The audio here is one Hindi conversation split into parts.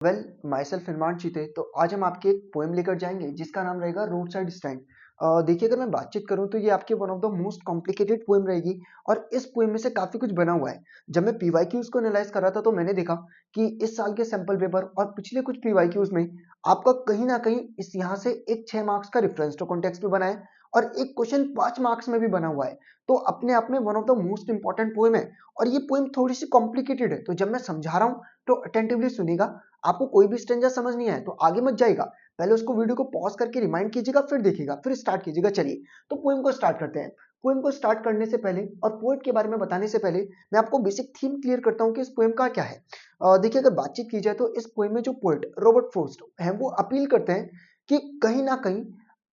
वेल माई सेल्फ इरमान चीते। तो आज हम आपके एक पोएम लेकर जाएंगे जिसका नाम रहेगा रोड साइड स्टैंड। देखिए, अगर मैं बातचीत करूं तो ये आपके one of the most complicated poem रहेगी और इस पोएम में से काफी कुछ बना हुआ है। जब मैं पीवाईक्यूज को एनालाइज कर रहा था तो मैंने देखा कि इस साल के सैंपल पेपर और पिछले कुछ पीवाईक्यूज में आपका कहीं ना कहीं इस यहाँ से एक 6 मार्क्स का रेफरेंस टू कॉन्टेक्स्ट में बना है और एक क्वेश्चन 5 मार्क्स में भी बना हुआ है। तो अपने आप में one of the most important poem है और ये पोएम थोड़ी सी कॉम्प्लिकेटेड है। तो जब मैं समझा रहा हूँ तो अटेंटिवली सुनिएगा। आपको कोई भी स्ट्रेंजर समझ नहीं आए तो आगे मत जाएगा, पहले उसको वीडियो को पॉज करके रिमाइंड कीजिएगा, फिर देखिएगा, फिर स्टार्ट कीजिएगा। चलिए, तो पोएम को स्टार्ट करते हैं। पोएम को स्टार्ट करने से पहले और पोएट के बारे में बताने से पहले मैं आपको बेसिक थीम क्लियर करता हूं कि इस पोएम का क्या है। देखिए, अगर बातचीत की जाए तो इस पोएम में जो पोएट रॉबर्ट फ्रॉस्ट है वो अपील करते हैं कि कहीं ना कहीं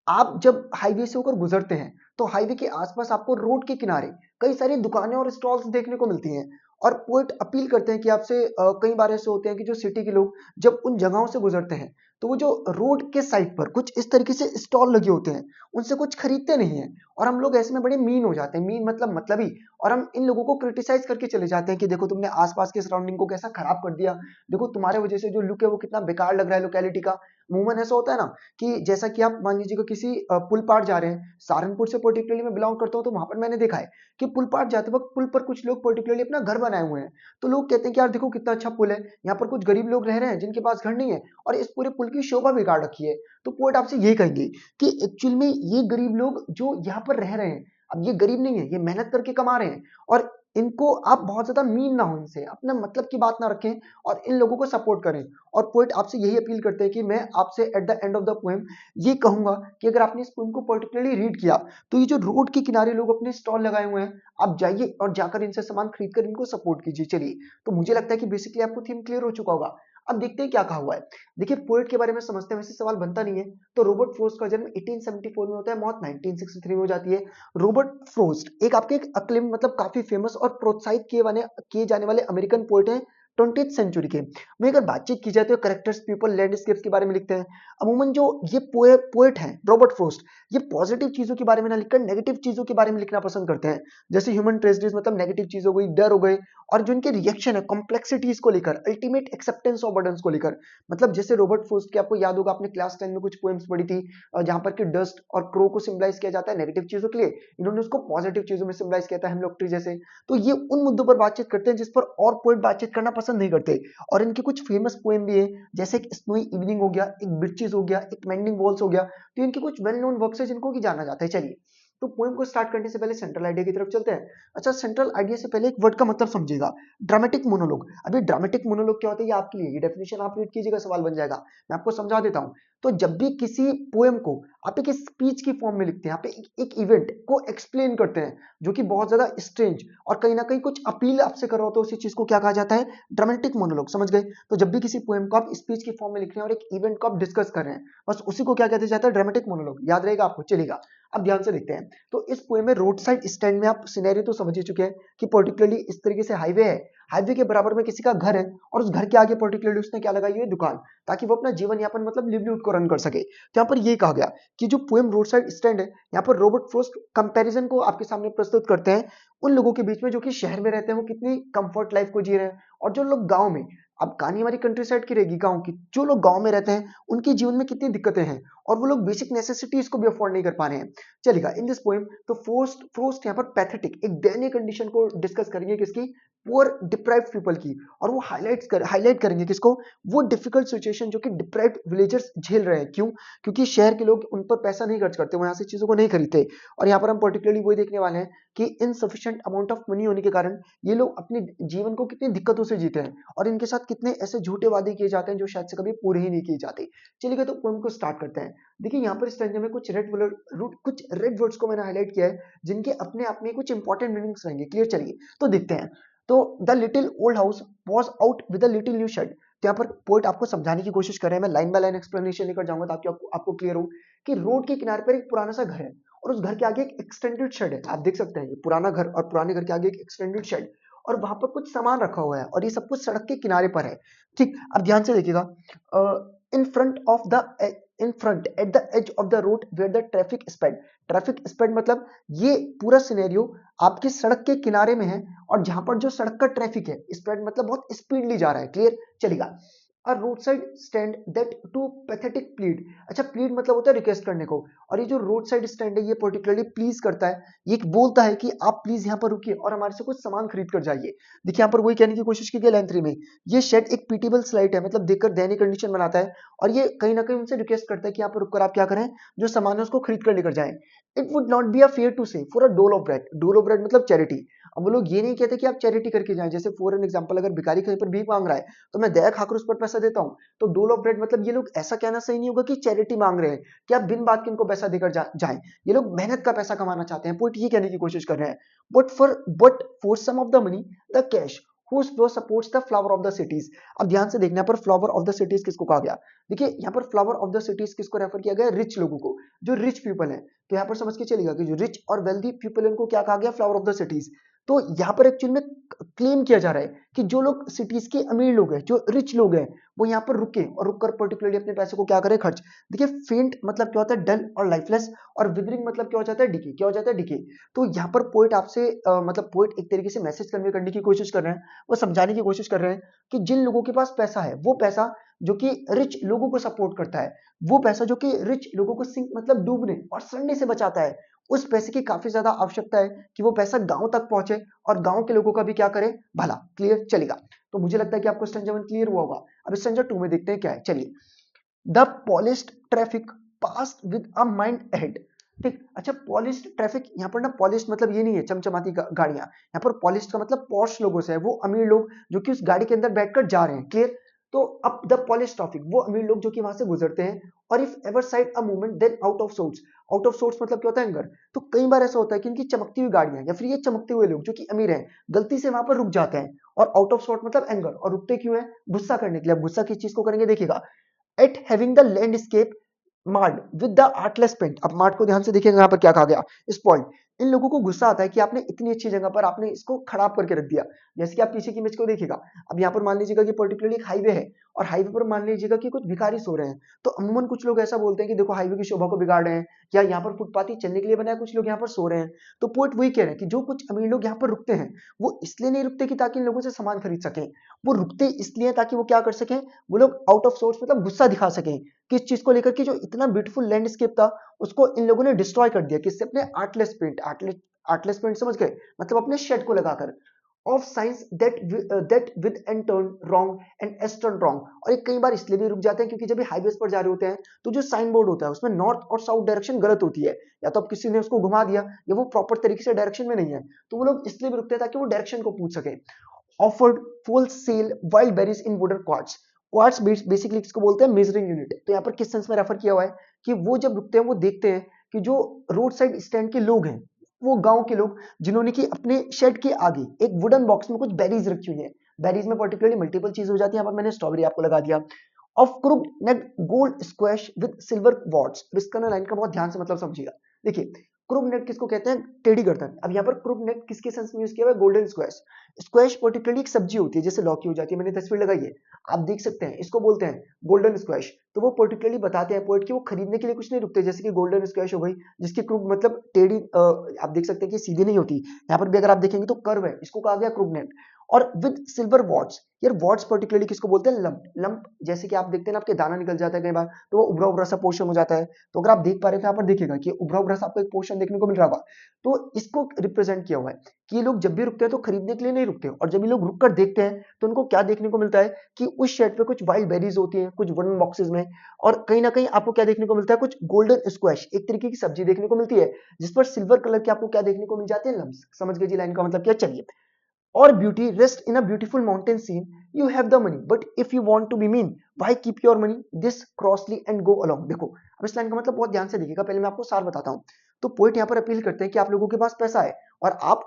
आप जब हाईवे से होकर गुजरते हैं तो हाईवे के आसपास आपको रोड के किनारे कई सारी दुकानें और स्टॉल्स देखने को मिलती हैं। और पोएट अपील करते हैं कि आपसे कई बार ऐसे होते हैं कि जो सिटी के लोग जब उन जगहों से गुजरते हैं तो वो जो रोड के साइड पर कुछ इस तरीके से स्टॉल लगे होते हैं उनसे कुछ खरीदते नहीं है और हम लोग ऐसे में बड़े मीन हो जाते हैं। मीन मतलब मतलबी। और हम इन लोगों को क्रिटिसाइज करके चले जाते हैं कि देखो तुमने आसपास के सराउंडिंग को कैसा खराब कर दिया, देखो तुम्हारे वजह से जो लुक है वो कितना बेकार लग रहा है लोकेलिटी का। अमूमन ऐसा होता है ना कि जैसा कि आप मान लीजिएगा किसी पुल पार जा रहे हैं, सहारनपुर से पर्टिकुलरली मैं बिलोंग करता हूँ तो वहां पर मैंने देखा है कि पुल पार जाते वक्त पुल पर कुछ लोग पर्टिकुलरली अपना घर बनाए हुए हैं। तो लोग कहते हैं कि यार देखो कितना अच्छा पुल है, यहाँ पर कुछ गरीब लोग रह रहे हैं जिनके पास घर नहीं है और इस पूरे पुल की शोभा बिगाड़ रखी है। तो पोएट आपसे ये कहेंगे कि एक्चुअल में ये गरीब लोग जो यहाँ पर रह रहे हैं, अब ये गरीब नहीं है, ये मेहनत करके कमा रहे हैं और इनको आप बहुत ज्यादा मीन ना हो, इनसे अपना मतलब की बात ना रखें और इन लोगों को सपोर्ट करें। और पोएट आपसे यही अपील करते हैं कि मैं आपसे at the end of the poem ये कहूंगा कि अगर आपने इस पोएम को पर्टिकुलरली रीड किया तो ये जो रोड के किनारे लोग अपने स्टॉल लगाए हुए हैं, आप जाइए और जाकर इनसे सामान खरीद कर इनको सपोर्ट कीजिए। चलिए, तो मुझे लगता है कि बेसिकली आपको थीम क्लियर हो चुका होगा। अब देखते हैं क्या कहा हुआ है। देखिए, पोएट के बारे में समझते हैं, वैसे सवाल बनता नहीं है। तो रॉबर्ट फ्रॉस्ट का जन्म 1874 में होता है, मौत 1963 में हो जाती है। रॉबर्ट फ्रॉस्ट एक आपके एक अक्लेम मतलब काफी फेमस और प्रोत्साहित किए जाने वाले अमेरिकन पोएट हैं 20th सेंचुरी के। वहीं अगर बातचीत की जाए तो करेक्टर्स, पीपल, लैंडस्केप्स के बारे में लिखते हैं। अमूमन जो ये पोएट हैं रॉबर्ट फ्रॉस्ट, ये पॉजिटिव चीजों के बारे में ना लिखकर नेगेटिव चीजों के बारे में लिखना पसंद करते हैं। जैसे ह्यूमन ट्रेजेडीज मतलब नेगेटिव चीज हो गई, डर हो गए, और जो इनके रिएक्शन है कॉम्प्लेक्सिटीज को लेकर, अल्टीमेट एक्सेप्टेंस ऑफ बर्डन्स को लेकर। मतलब जैसे रॉबर्ट फ्रॉस्ट की आपको याद होगा, आपने क्लास 10 में कुछ पोएम्स पढ़ी थी जहां पर कि डस्ट और क्रो को सिंबलाइज किया जाता है नेगेटिव चीजों के लिए, इन्होंने उसको पॉजिटिव चीजों में सिंबलाइज किया था, हेमलॉक ट्री जैसे। तो ये उन मुद्दों पर बातचीत करते हैं जिस पर और पोएट बातचीत करना पसंद नहीं करते। और इनके कुछ फेमस पोएम भी है, जैसे एक स्नोई इवनिंग हो गया, एक ब्रिचेस हो गया, एक मेंडिंग वॉल्स हो गया। तो इनके कुछ वेल नोन वर्क्स है जिनको की जाना जाता है। चलिए, तो पोएम को स्टार्ट करने से पहले सेंट्रल आइडिया की तरफ चलते हैं। अच्छा, सेंट्रल आइडिया से पहले एक वर्ड का मतलब समझिएगा, ड्रामेटिक मोनोलॉग। अभी ड्रामेटिक मोनोलॉग क्या होता है ये आपके लिए, ये डेफिनेशन आप रीड कीजिएगा, सवाल बन जाएगा। मैं आपको समझा देता हूं। तो जब भी किसी पोएम को आप एक स्पीच की फॉर्म में लिखते हैं, आप एक इवेंट को एक्सप्लेन करते हैं जो कि बहुत ज्यादा स्ट्रेंज और कहीं ना कहीं कुछ अपील आपसे कर रहा होता है, उसी चीज को क्या कहा जाता है, ड्रामेटिक मोनोलॉग। समझ गए? तो जब भी किसी पोएम को आप स्पीच की फॉर्म में लिख रहे हैं और एक इवेंट को आप डिस्कस कर रहे हैं, बस उसी को क्या कहते जाता है, ड्रामेटिक मोनोलॉग। याद रहेगा आपको? चलेगा। अब ध्यान से देखते हैं। तो इस पोएम में रोड साइड स्टैंड में आप सिनेरियो तो समझ ही चुके हैं कि पर्टिकुलरली इस तरीके से हाईवे है, हाईवे के बराबर में किसी का घर है और उस घर के आगे पर्टिकुलरली उसने क्या लगाई है, दुकान, ताकि वो अपना जीवन यापन मतलब लिवलीहुड को रन कर सके। तो यहाँ पर ये कहा गया कि जो पोएम रोड साइड स्टैंड है, यहाँ पर रॉबर्ट फ्रॉस्ट कंपैरिजन को आपके सामने प्रस्तुत करते हैं उन लोगों के बीच में जो कि शहर में रहते हैं, वो कितनी कंफर्ट लाइफ को जी रहे हैं, और जो लोग गांव में, अब कहानी हमारी कंट्री साइड की रहेगी, गांव की, जो लोग गांव में रहते हैं उनके जीवन में कितनी दिक्कतें हैं और वो लोग बेसिक नेसेसिटीज को भी अफोर्ड नहीं कर पा रहे हैं। चलेगा, इन दिस पोएम तो फ्रोस्ट यहाँ पर पैथेटिक एक दयनीय कंडीशन को डिस्कस करेंगे, किसकी, पुअर डिप्राइव्ड पीपल की। और वो हाईलाइट करेंगे किसको, वो डिफिकल्ट सिचुएशन जो कि डिप्राइव्ड विलेजर्स झेल रहे हैं। क्यों? क्योंकि शहर के लोग उन पर पैसा नहीं खर्च करते, वो यहाँ से चीजों को नहीं खरीदते। और यहाँ पर हम पर्टिकुलरली वही देखने वाले हैं कि इनसफिशिएंट अमाउंट ऑफ मनी होने के कारण ये लोग अपने जीवन को कितनी दिक्कतों से जीते हैं और इनके साथ कितने ऐसे झूठे वादे किए जाते हैं जो शायद से कभी पूरे ही नहीं किए जाते। चलिए, तो पोएम को स्टार्ट करते हैं। देखिए, यहाँ पर स्टैंजा में कुछ रेड वर्ड्स को मैंने हाईलाइट किया है जिनके अपने आप में कुछ इंपॉर्टेंट मीनिंग्स रहेंगे। क्लियर? चलिए, तो देखते हैं। तो the little old house was out with a little new shade. तो यहाँ पर पोएट आपको समझाने की कोशिश कर रहे हैं, मैं लाइन बाय लाइन एक्सप्लेनेशन लेकर जाऊंगा ताकि आपको क्लियर हो कि रोड के किनारे पर एक पुराना सा घर है और उस घर के आगे एक एक्सटेंडेड शेड है। आप देख सकते हैं, ये पुराना घर और पुराने घर के आगे एक एक्सटेंडेड शेड, और वहां पर कुछ सामान रखा हुआ है और ये सब कुछ सड़क के किनारे पर है। ठीक, अब ध्यान से देखिएगा। In front of the in front at the edge of the road where the traffic sped मतलब ये पूरा सिनेरियो आपकी सड़क के किनारे में है और जहां पर जो सड़क का ट्रैफिक है, स्प्रेड मतलब बहुत स्पीडली जा रहा है। क्लियर? चलेगा। A road side stand that too pathetic plead. अच्छा, प्लीड मतलब होता है रिक्वेस्ट करने को, और ये जो रोड साइड स्टैंड है ये पर्टिकुलरली प्लीज करता है, ये बोलता है कि आप प्लीज यहाँ पर रुकिए और हमारे से कुछ सामान खरीद कर जाइए। देखिए यहाँ पर वही कहने की कोशिश की गई लाइन 3 में, ये शेड एक पीटेबल स्लाइट है, मतलब देखकर दयनीय कंडीशन बनाता है, और ये कहीं ना कहीं उनसे रिक्वेस्ट करता है कि यहाँ पर रुककर आप क्या करें, जो सामान है उसको खरीद कर लेकर जाएं। It would not be a fair to say for a dole of bread, dole of bread मतलब चैरिटी। अब वो लोग ये नहीं कहते कि आप चैरिटी करके जाएं, जैसे फॉर एन एग्जांपल अगर भिखारी कहीं पर भीख मांग रहा है तो मैं दया खाकर उस पर पैसा देता हूं, तो डोल ऑफ ब्रेड मतलब ये लोग ऐसा कहना सही नहीं होगा कि चैरिटी मांग रहे हैं, कि आप बिन बात के इनको पैसा देकर जाएं। ये लोग मेहनत का पैसा कमाना चाहते हैं, पॉइंट ये कहने की कोशिश कर रहे हैं। But for some of the money the cash whose flow supports the flower of the cities। अब ध्यान से देखना, यहाँ पर फ्लावर ऑफ द सिटीज किसको कहा गया? देखिए यहाँ पर फ्लावर ऑफ द सिटीज किसको रेफर किया गया? रिच लोगों को, जो रिच पीपल है। तो यहाँ पर समझ के चलेगा कि जो रिच और वेल्दी पीपल है उनको क्या कहा गया? Flower of the cities. तो यहाँ पर एक्चुअली में क्लेम किया जा रहा है कि जो लोग सिटीज के अमीर लोग हैं, जो रिच लोग हैं, वो यहाँ पर रुके और रुककर पर्टिकुलरली अपने पैसे को क्या करें? खर्च। देखिए फेंट मतलब क्या होता है? डल और लाइफलेस, और विदरिंग मतलब क्या हो जाता है? डिके। क्या हो जाता है? डिके। तो यहाँ पर पोइट आपसे मतलब पोइट एक तरीके से मैसेज कन्वे करने की कोशिश कर रहे हैं, वो समझाने की कोशिश कर रहे हैं कि जिन लोगों के पास पैसा है, वो पैसा जो कि रिच लोगों को सपोर्ट करता है, वो पैसा जो कि रिच लोगों को सिंक मतलब डूबने और सड़ने से बचाता है, उस पैसे की काफी ज्यादा आवश्यकता है कि वो पैसा गांव तक पहुंचे और गांव के लोगों का भी क्या करे? भला। क्लियर चलेगा? तो मुझे लगता है कि आपको स्टैंजा 1 क्लियर हुआ होगा। अब स्टैंजा 2 में देखते हैं क्या है, चलिए। The polished traffic passed with a mind ahead. ठीक, अच्छा पॉलिश्ड ट्रैफिक, यहाँ पर ना पॉलिश्ड मतलब ये नहीं है चमचमाती गाड़ियां, यहाँ पर पॉलिश्ड का मतलब पॉश लोगों से है, वो अमीर लोग जो कि उस गाड़ी के अंदर बैठकर जा रहे हैं। क्लियर? तो अब द पॉलिश ट्रैफिक, वो अमीर लोग जो कि वहां से गुजरते हैं, और if ever side a movement then out of sorts. Out of sorts मतलब क्या होता है? एंगर। तो कई बार ऐसा होता है कि इनकी चमकती हुई गाड़ियां या फिर ये चमकते हुए लोग जो कि अमीर हैं, गलती से वहां पर रुक जाते हैं, और आउट ऑफ सोर्ट मतलब एंगर, और रुकते क्यों है? गुस्सा करने के लिए। अब गुस्सा किस चीज को करेंगे देखिएगा, at having the landscape marred with the artless paint. अब मार्ड को ध्यान से देखिएगा, यहाँ पर क्या कहा गया? स्पॉइल्ड। इन लोगों को गुस्सा आता है कि आपने इतनी अच्छी जगह पर आपने इसको खराब करके रख दिया। जैसे कि आप पीछे की इमेज को देखिएगा, अब यहाँ पर मान लीजिएगा कि पर्टिकुलरली एक हाईवे है, और हाईवे पर मान लीजिएगा कि कुछ भिखारी सो रहे हैं, तो अमूमन कुछ लोग ऐसा बोलते हैं कि देखो हाईवे की शोभा को बिगाड़ रहे हैं, या यहाँ पर फुटपाथ ही चलने के लिए बना है, कुछ लोग यहाँ पर सो रहे हैं। तो पोइट वही कह रहे हैं कि जो कुछ अमीर लोग यहाँ पर रुकते हैं, वो इसलिए नहीं रुकते कि ताकि इन लोगों से सामान खरीद सकें, वो रुकते इसलिए ताकि वो क्या कर सकें? वो लोग आउट ऑफ सोर्स मतलब गुस्सा दिखा सकें, किस चीज को लेकर कि जो इतना ब्यूटीफुल लैंडस्केप था उसको इन लोगों ने डिस्ट्रॉय कर दिया। किससे? अपने आर्टलेस पेंट। आर्टलेस पेंट समझ गए? मतलब अपने शेड को लगाकर। Of science that with and turn wrong and S turn wrong. और ये कई बार इसलिए भी रुक जाते हैं क्योंकि जब ये हाईवेज पर जा रहे होते हैं तो जो साइन बोर्ड होता है उसमें नॉर्थ और साउथ डायरेक्शन गलत होती है, या तो अब किसी ने उसको घुमा दिया या वो प्रॉपर तरीके से डायरेक्शन में नहीं है, तो वो लोग इसलिए भी रुकते हैं ताकि वो डायरेक्शन को पूछ सके। Offered full sale wild berries in wooden quarts. Quarts basically किसको बोलते हैं? Measuring unit. तो यहाँ पर किस सेंस में रेफर किया हुआ है कि वो जब रुकते हैं वो देखते हैं कि जो रोड साइड स्टैंड के लोग हैं, वो गांव के लोग, जिन्होंने कि अपने शेड के आगे एक वुडन बॉक्स में कुछ बेरीज रखी हुई है। बेरीज में पर्टिकुलरली मल्टीपल चीज हो जाती है, यहाँ पर मैंने स्ट्रॉबेरी आपको लगा दिया। Of crook neck gold squash with silver warts. इसका ना लाइन का बहुत ध्यान से मतलब समझिएगा। देखिए क्रूक नेक किसको कहते हैं? टेढ़ी गर्दन। अब यहाँ पर क्रूक नेक किसके सेंस में यूज किया हुआ है? Golden squash. स्क्वैश पर्टिकुलरली एक सब्जी होती है, जैसे लौकी हो जाती है, मैंने तस्वीर लगाई है, आप देख सकते हैं, इसको बोलते हैं गोल्डन स्क्वैश। तो वो पर्टिकुलरली बताते हैं पोइट कि वो खरीदने के लिए कुछ नहीं रुकते, जैसे कि गोल्डन स्क्वैश हो गई जिसकी क्रूक मतलब टेढ़ी, आप देख सकते हैं कि सीधी नहीं होती, यहाँ पर भी अगर आप देखेंगे तो कर्व है, इसको कहा गया क्रूक नेक। और विद सिल्वर वॉट्स, यार वॉट्स पर्टिकुलरली किसको बोलते हैं? लंप। लंप जैसे कि आप देखते हैं ना आपके दाना निकल जाता है कई बार, तो वो उभरा उभरा सा पोर्शन हो जाता है। तो अगर आप देख पा रहे थे यहाँ पर देखिएगा कि उभरा उभरा सा आपको एक पोर्शन देखने को मिल रहा होगा, तो इसको रिप्रेजेंट किया हुआ है कि ये लोग जब भी रुकते हैं तो खरीदने के लिए नहीं रुकते, और जब ये लोग रुक कर देखते हैं तो उनको क्या देखने को मिलता है कि उस शेड पे कुछ वाइल्ड बेरीज होती हैं कुछ वुडन बॉक्सेस में, और कहीं ना कहीं आपको क्या देखने को मिलता है? कुछ गोल्डन स्क्वैश, एक तरीके की सब्जी देखने को मिलती है, जिस पर सिल्वर कलर के आपको क्या देखने को मिल जाते हैं? लम्स। समझ गए जी लाइन का मतलब क्या? चलिए। or beauty rest in a beautiful mountain scene, you have the money but if you want to be mean why keep your money this crossly and go along। देखो अब इस लाइन का मतलब बहुत ध्यान से देखिएगा, पहले मैं आपको सार बताता हूँ। तो पोइट यहाँ पर अपील करते हैं कि आप लोगों के पास पैसा है और आप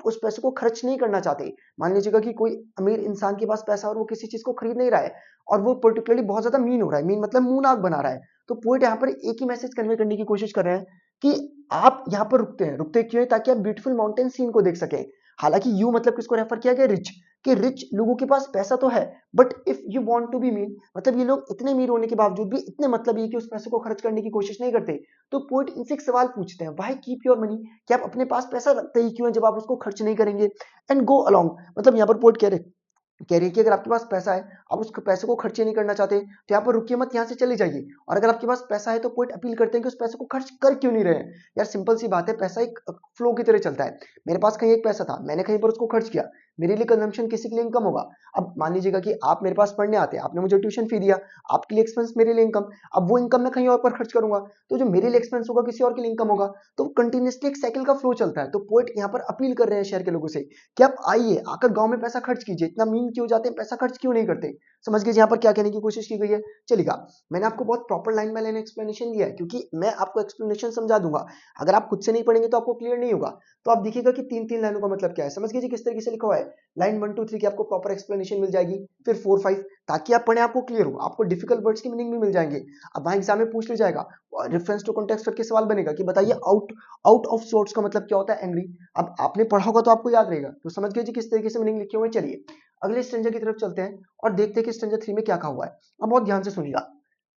उस पैसे को खर्च नहीं करना चाहते। मान लीजिएगा कि कोई अमीर इंसान के पास पैसा और वो किसी चीज को खरीद नहीं रहा है, और वो पर्टिकुलरली बहुत ज्यादा मीन हो रहा है, मीन मतलब मुंह नाक बना रहा है। तो पोइट यहाँ पर एक ही मैसेज कन्वे करने की कोशिश कर रहे हैं कि आप यहाँ पर रुकते हैं, रुकते क्यों है? ताकि आप ब्यूटीफुल माउंटेन सीन को देख सकें। हालांकि यू मतलब किसको रेफर किया गया? रिच। कि रिच लोगों के पास पैसा तो है, but if you want to be mean, मतलब ये लोग इतने अमीर होने के बावजूद भी इतने मतलब ये कि उस पैसे को खर्च करने की कोशिश नहीं करते। तो पोइट इनसे एक सवाल पूछते हैं, व्हाई कीप योर मनी, कि आप अपने पास पैसा रखते ही क्यों है जब आप उसको खर्च नहीं करेंगे? एंड गो अलोंग, मतलब यहाँ पर पोइट कह रहे कह रही है कि अगर आपके पास पैसा है, आप उस पैसे को खर्चे नहीं करना चाहते, तो यहाँ पर रुकिए मत, यहाँ से चले जाइए। और अगर आपके पास पैसा है तो पोएट अपील करते हैं कि उस पैसे को खर्च कर क्यों नहीं रहे हैं। यार सिंपल सी बात है, पैसा एक फ्लो की तरह चलता है। मेरे पास कहीं एक पैसा था, मैंने कहीं पर उसको खर्च किया, मेरे लिए कंजम्पशन किसी के लिए इनकम होगा। अब मान लीजिएगा कि आप मेरे पास पढ़ने आते हैं, आपने मुझे ट्यूशन फी दिया, आपके लिए एक्सपेंस, मेरे लिए इनकम। अब वो इनकम मैं कहीं और पर खर्च करूंगा, तो जो मेरे लिए एक्सपेंस होगा किसी और के लिए इनकम होगा। तो कंटिन्यूसली एक साइकिल का फ्लो चलता है। तो पोएट यहाँ पर अपील कर रहे हैं शहर के लोगों से कि आप आइए, आकर गांव में पैसा खर्च कीजिए। इतना मीन क्यों जाते हैं, पैसा खर्च क्यों नहीं करते। समझ गए यहाँ पर क्या कहने की कोशिश की गई है। चलेगा, मैंने आपको बहुत proper line by line explanation दिया है, क्योंकि मैं आपको एक्सप्लेनेशन समझा दूंगा। अगर आप खुद से नहीं पढ़ेंगे तो आपको क्लियर नहीं होगा। तो आप देखिएगा कि तीन तीन लाइनों का मतलब क्या है। समझ लीजिए किस तरीके से लिखा हुआ है। लाइन 1 2 3 की आपको प्रॉपर एक्सप्लेनेशन मिल जाएगी, फिर 4 5, ताकि आप पढ़े, आपको क्लियर हो, आपको डिफिकल्ट वर्ड्स की मीनिंग भी मिल जाएंगे। अब वहां एग्जाम में पूछ लिया जाएगा, रेफरेंस टू कॉन्टेक्स्ट करके सवाल बनेगा कि बताइए आउट आउट ऑफ सोर्स का मतलब क्या होता है, एंग्री। अब आपने पढ़ा होगा तो आपको याद रहेगा। तो समझ गए जी किस तरीके से मीनिंग लिखे हुए हैं। चलिए अगले स्ट्रेंजर की तरफ चलते हैं और देखते हैं कि स्ट्रेंजर 3 में क्या कहा हुआ है। अब बहुत ध्यान से सुनिएगा।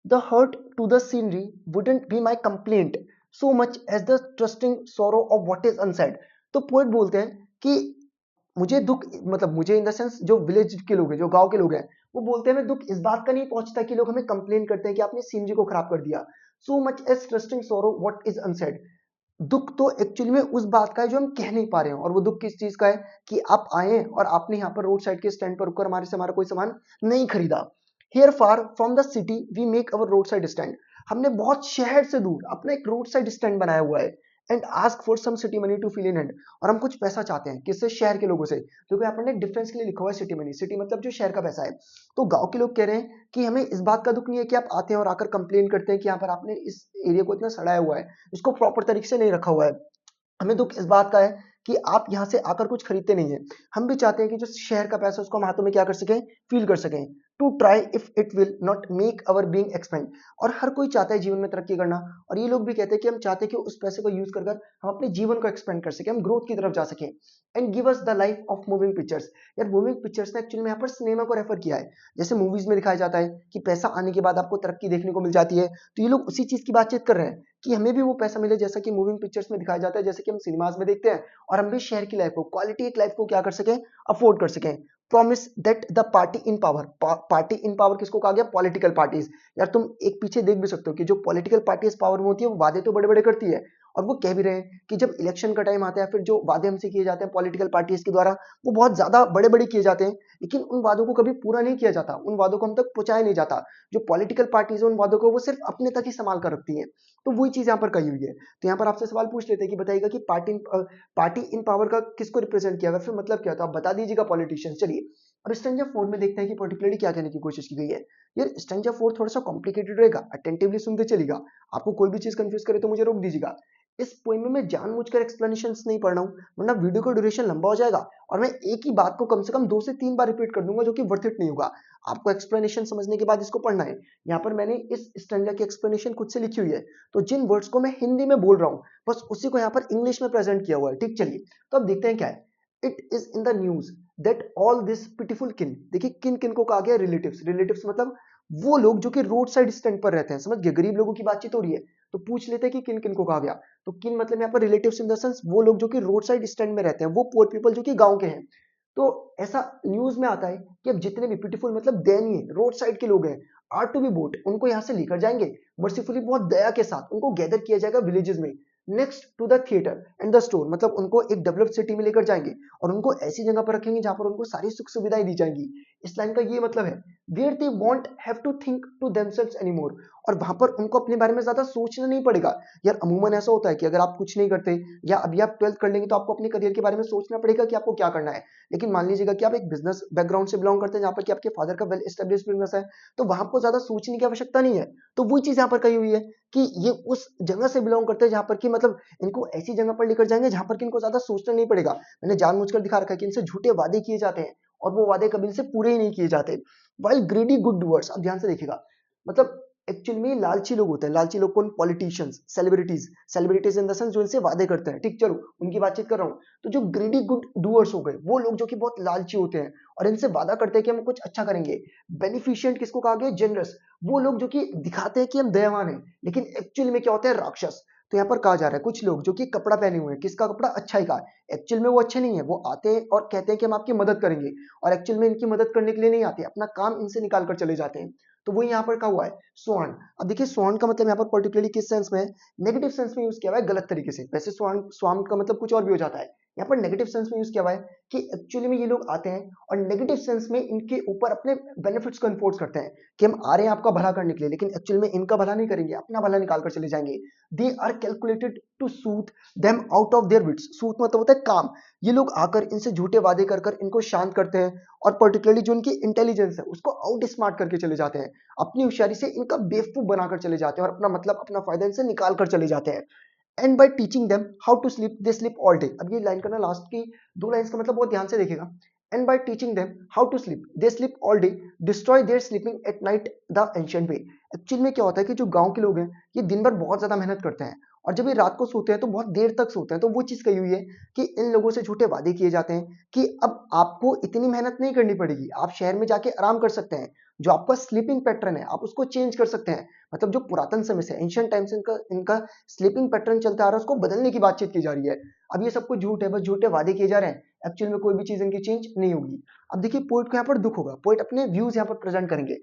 The hurt to the scenery wouldn't be my complaint so much as the trusting sorrow of what is unsaid. तो पोएट बोलते हैं कि मुझे दुख, मतलब मुझे इन द सेंस जो विलेज के लोग हैं, जो गांव के लोग हैं, वो बोलते हैं मैं दुख इस बात का नहीं पहुंचता कि लोग हमें कंप्लेन करते हैं कि आपने सीनरी को खराब कर दिया। सो मच एज ट्रस्टिंग सोरो व्हाट इज अनसेड। दुख तो एक्चुअली में उस बात का है जो हम कह नहीं पा रहे हैं। और वो दुख किस चीज का है कि आप आए और आपने यहाँ पर रोड साइड के स्टैंड पर रुककर हमारे से हमारा कोई सामान नहीं खरीदा। Here far from the city we make our road side stand. हमने बहुत शहर से दूर अपना एक रोड साइड स्टैंड बनाया हुआ है। And ask for some city money to fill in hand. और हम कुछ पैसा चाहते हैं, किससे, शहर के लोगों से। क्योंकि यहाँ पर ने डिफरेंस के लिए लिखा हुआ है सिटी मनी, सिटी मतलब जो शहर का पैसा है। तो गांव के लोग कह रहे हैं कि हमें इस बात का दुख नहीं है कि आप आते हैं और आकर कंप्लेन करते हैं कि यहाँ पर आपने इस एरिया को इतना सड़ाया हुआ है, इसको प्रॉपर तरीके से नहीं रखा हुआ है। हमें दुख इस बात का है कि आप यहाँ से आकर कुछ खरीदते नहीं है। हम भी चाहते हैं कि जो शहर का पैसा है उसको हम हाथों में क्या कर सकें, फील कर सकें। To try if it will not make our being expand. और हर कोई चाहता है जीवन में तरक्की करना। और ये लोग भी कहते हैं कि हम चाहते हैं कि उस पैसे को यूज कर हम अपने जीवन को एक्सपेंड कर सकें, हम ग्रोथ की तरफ जा सकें। And give us the life of moving pictures. यार मूविंग पिक्चर्स ने एक्चुअली में यहाँ पर सिनेमा को रेफर किया है। जैसे मूवीज में दिखाया जाता है कि पैसा आने के बाद आपको तरक्की देखने को मिल जाती है, तो ये लोग उसी चीज की बातचीत कर रहे हैं कि हमें भी वो पैसा मिले जैसा कि मूविंग पिक्चर्स में दिखाया जाता है, जैसे कि हम सिनेमाज में देखते हैं। और हम भी शहर की लाइफ को, क्वालिटी एक लाइफ को क्या कर सकें, अफोर्ड कर सकें। Promise that the party in power. Party in power किसको कहा गया, पॉलिटिकल पार्टीज। यार तुम एक पीछे देख भी सकते हो कि जो पॉलिटिकल पार्टीज पावर में होती है वो वादे तो बड़े बड़े करती है। और वो कह भी रहे हैं कि जब इलेक्शन का टाइम आता है, फिर जो वादे हमसे किए जाते हैं पॉलिटिकल पार्टीज के द्वारा, वो बहुत ज्यादा बड़े बड़े किए जाते हैं। लेकिन उन वादों को कभी पूरा नहीं किया जाता, उन वादों को हम तक पहुंचाया नहीं जाता। जो पॉलिटिकल पार्टीज है उन वादों को वो सिर्फ अपने तक ही संभाल कर रखती है। तो वही चीज यहाँ पर कही हुई है। तो यहाँ पर आपसे सवाल पूछ लेते हैं कि बताइएगा कि पार्टी इन पावर का किसको रिप्रेजेंट किया गया, फिर मतलब क्या था, आप बता दीजिएगा पॉलिटिशियन। चलिए और स्ट्रेंजर फोर में देखते हैं कि पर्टिकुलरली क्या कहने की कोशिश की गई है। यार स्ट्रेंजर फोर थोड़ा सा कॉम्प्लिकेटेड रहेगा, अटेंटिवली सुनते चलिएगा। आपको कोई भी चीज कंफ्यूज करे तो मुझे रोक दीजिएगा। इस पोएम में मैं जानबूझकर एक्सप्लेनेशंस नहीं पढ़ रहा हूँ, वरना वीडियो का ड्यूरेशन लंबा हो जाएगा और मैं एक ही बात को कम से कम 2 से 3 बार रिपीट कर दूंगा, जो कि वर्थ इट नहीं होगा। आपको एक्सप्लेनेशन समझने के बाद इसको पढ़ना है। यहाँ पर मैंने इस स्टैंडर्ड की एक्सप्लेनेशन खुद से लिखी हुई है। तो जिन वर्ड्स को मैं हिंदी में बोल रहा हूँ, बस उसी को यहाँ पर इंग्लिश में प्रेजेंट किया हुआ है। ठीक, चलिए तो अब देखते हैं क्या है। It is in the news that all this pitiful kin. देखिए किन किन को कहा गया, रिलेटिव्स। रिलेटिव्स मतलब वो लोग जो कि रोड साइड स्टैंड पर रहते हैं। समझ गए, गरीब लोगों की बातचीत हो रही है। तो पूछ लेते हैं कि किन किन को कहा गया। तो किन मतलब यहाँ पर रिलेटिव्स इन द सेंस वो लोग जो कि रोड साइड स्टैंड में रहते हैं, वो पुअर पीपल जो कि गांव के हैं। तो ऐसा न्यूज में आता है कि अब जितने भी पिटिफुल मतलब दयनीय रोड साइड के लोग हैं, आर टू बी बोट, उनको यहाँ से लेकर जाएंगे मर्सीफुली, बहुत दया के साथ उनको गैदर किया जाएगा विलेजेस में, next to the theatre and the store. मतलब उनको एक डेवलप्ड सिटी में लेकर जाएंगे और उनको ऐसी जगह पर रखेंगे जहां पर उनको सारी सुख सुविधाएं दी जाएंगी। इस लाइन का ये मतलब है, where they won't have to think to themselves anymore. और वहां पर उनको अपने बारे में ज्यादा सोचना नहीं पड़ेगा। यार अमूमन ऐसा होता है कि अगर आप कुछ नहीं करते या अभी आप 12th कर लेंगे तो आपको अपने करियर के बारे में सोचना पड़ेगा कि आपको क्या करना है। लेकिन मान लीजिएगा कि आप एक बिजनेस बैकग्राउंड से बिलोंग करते हैं, जहां पर कि आपके फादर का वेल एस्टेब्लिश बिजनेस है, तो वहां पर ज्यादा सोचने की आवश्यकता नहीं है। तो वही चीज यहाँ पर कही हुई है कि ये उस जगह से बिलोंग करते हैं जहां पर कि मतलब इनको ऐसी जगह पर लेकर जाएंगे जहां पर कि इनको ज्यादा सोचना नहीं पड़ेगा। मैंने जानबूझकर दिखा रखा है कि इनसे झूठे वादे किए जाते हैं और वो वादे कभी इनसे पूरे ही नहीं किए जाते। वाइल ग्रीडी गुड डूअर्स, अब ध्यान से देखिएगा, मतलब एक्चुअली में लालची लोग होते हैं। लालची लोग कौन, politicians, celebrities. Celebrities in the sense जो इनसे वादे करते हैं। ठीक, चलो उनकी बातचीत कर रहा हूँ। तो जो ग्रीडी गुड डूअर्स हो गए, वो लोग जो कि बहुत लालची होते हैं और इनसे वादा करते हैं कि हम कुछ अच्छा करेंगे। बेनिफिशियंट किसको कहा गया, जनरस। वो लोग जो कि दिखाते हैं कि हम दयावान हैं, लेकिन एक्चुअली में क्या होते हैं, राक्षस। तो यहाँ पर कहा जा रहा है कुछ लोग जो कि कपड़ा पहने हुए हैं, किसका कपड़ा, अच्छाई का, एक्चुअल में वो अच्छे नहीं है, वो आते हैं और कहते हैं कि हम आपकी मदद करेंगे, और एक्चुअल में इनकी मदद करने के लिए नहीं आते, अपना काम इनसे निकाल कर चले जाते हैं। तो वो यहाँ पर कहा हुआ है स्वान। अब देखिए स्वान का मतलब यहाँ पर पर्टिकुलरली किस सेंस में है, नेगेटिव सेंस में यूज किया हुआ है, गलत तरीके से। वैसे स्वान स्वान का मतलब कुछ और भी हो जाता है, यहाँ पर नेगेटिव सेंस में यूज किया हुआ है कि एक्चुअली में ये लोग आते हैं और नेगेटिव सेंस में इनके ऊपर अपने बेनिफिट्स को इन्फोर्स करते हैं कि हम आ रहे हैं आपका भला करने के लिए, लेकिन एक्चुअल में इनका भला नहीं करेंगे, अपना भला निकाल कर चले जाएंगे। They are calculated to soothe them out of their wits. Soothe मतलब होता है काम। ये लोग आकर इनसे झूठे वादे कर कर इनको शांत करते हैं, और पर्टिकुलरली जो इनकी इंटेलिजेंस है उसको आउट स्मार्ट करके चले जाते हैं, अपनी होशियारी से इनका बेवकूफ बनाकर चले जाते हैं और अपना मतलब अपना फायदा इनसे निकाल कर चले जाते हैं। And by teaching them how to sleep they sleep all day. अब ये लाइन का ना लास्ट की दो लाइंस का मतलब बहुत ध्यान से देखिएगा। And by teaching them how to sleep they sleep all day, destroy their sleeping at night the ancient way. Actually में क्या होता है कि जो गांव के लोग हैं ये दिन भर बहुत ज्यादा मेहनत करते हैं, और जब ये रात को सोते हैं तो बहुत देर तक सोते हैं। तो वो चीज कही हुई है कि इन लोगों से झूठे वादे किए जाते हैं कि अब आपको इतनी मेहनत नहीं करनी पड़ेगी, आप शहर में जाके आराम कर सकते हैं, जो आपका स्लीपिंग पैटर्न है आप उसको चेंज कर सकते हैं। मतलब जो पुरातन समय से एंशिएंट टाइम से इनका इनका स्लीपिंग पैटर्न चलता आ रहा है उसको बदलने की बातचीत की जा रही है। अब ये सब कुछ झूठ है, बस झूठे वादे किए जा रहे हैं, एक्चुअल में कोई भी चीज इनकी चेंज नहीं होगी। अब देखिए पोइट को यहाँ पर दुख होगा, पोइट अपने व्यूज यहाँ पर प्रेजेंट करेंगे।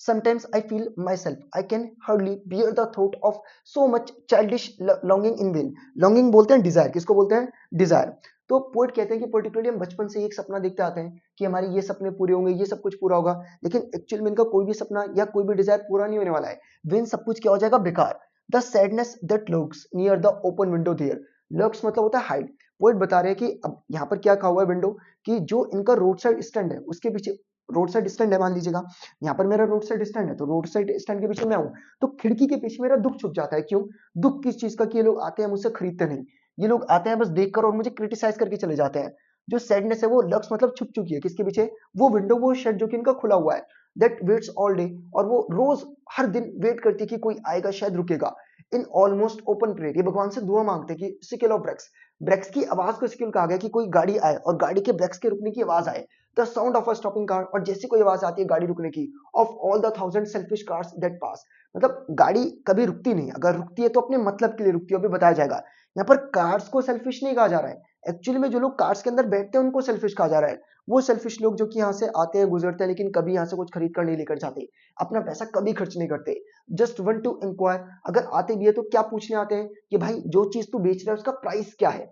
Sometimes I feel myself I can hardly bear the thought of so much childish longing in vain। longing बोलते हैं डिजायर, किसको बोलते हैं, डिजायर। तो पोइट कहते हैं कि पर्टिकुलरली हम बचपन से एक सपना देखते आते हैं कि हमारे ये सपने पूरे होंगे, ये सब कुछ पूरा होगा, लेकिन एक्चुअल में इनका कोई भी सपना या कोई भी डिजायर पूरा नहीं होने वाला है। वेन सब कुछ क्या हो जाएगा, बेकार। The sadness that lurks near the open window there. Lurks मतलब होता है हाइड। पोइट बता रहे हैं कि अब यहाँ पर क्या कहा हुआ है विंडो, कि जो इनका रोड साइड स्टैंड है उसके पीछे, रोड साइड स्टैंड है मान लीजिएगा, यहाँ पर मेरा रोड साइड स्टैंड है, तो रोड साइड स्टैंड के पीछे मैं हूँ, तो खिड़की के पीछे मेरा दुख छुप जाता है। क्यों, दुख किस चीज का, कि ये लोग आते हैं मुझसे खरीदते नहीं, ये लोग आते हैं बस देखकर और मुझे क्रिटिसाइज करके चले जाते हैं। जो सैडनेस है वो लक्स मतलब छुप चुकी है किसके पीछे, वो विंडो, वो शेड जो कि इनका खुला हुआ है। दैट वेट्स ऑल डे, और वो रोज हर दिन वेट करती है कि कोई आएगा शायद रुकेगा। इन ऑलमोस्ट ओपन प्रेयर, ये भगवान से दुआ मांगते हैं कि सिकल ऑफ ब्रेक्स, ब्रेक्स की आवाज को सिकल कहा गया कि कोई गाड़ी आए और गाड़ी के ब्रेक्स के रुकने की आवाज आए। The sound of a stopping car, और जैसे कोई आवाज आती है गाड़ी रुकने की, of all the thousand selfish cars that pass. मतलब गाड़ी कभी रुकती नहीं, अगर रुकती है तो अपने मतलब के लिए रुकती है, अभी बताया जाएगा। यहाँ पर कार्स को सेल्फिश नहीं कहा जा रहा है, एक्चुअली में जो लोग कार्स के अंदर बैठते हैं उनको सेल्फिश कहा जा रहा है। वो सेल्फिश लोग जो कि यहाँ से आते हैं गुजरते हैं लेकिन कभी यहाँ से कुछ खरीद कर नहीं लेकर जाते, अपना पैसा कभी खर्च नहीं करते। जस्ट वन टू इंक्वायर, अगर आते भी है तो क्या पूछने आते हैं कि भाई जो चीज तू बेच रहा है उसका प्राइस क्या है।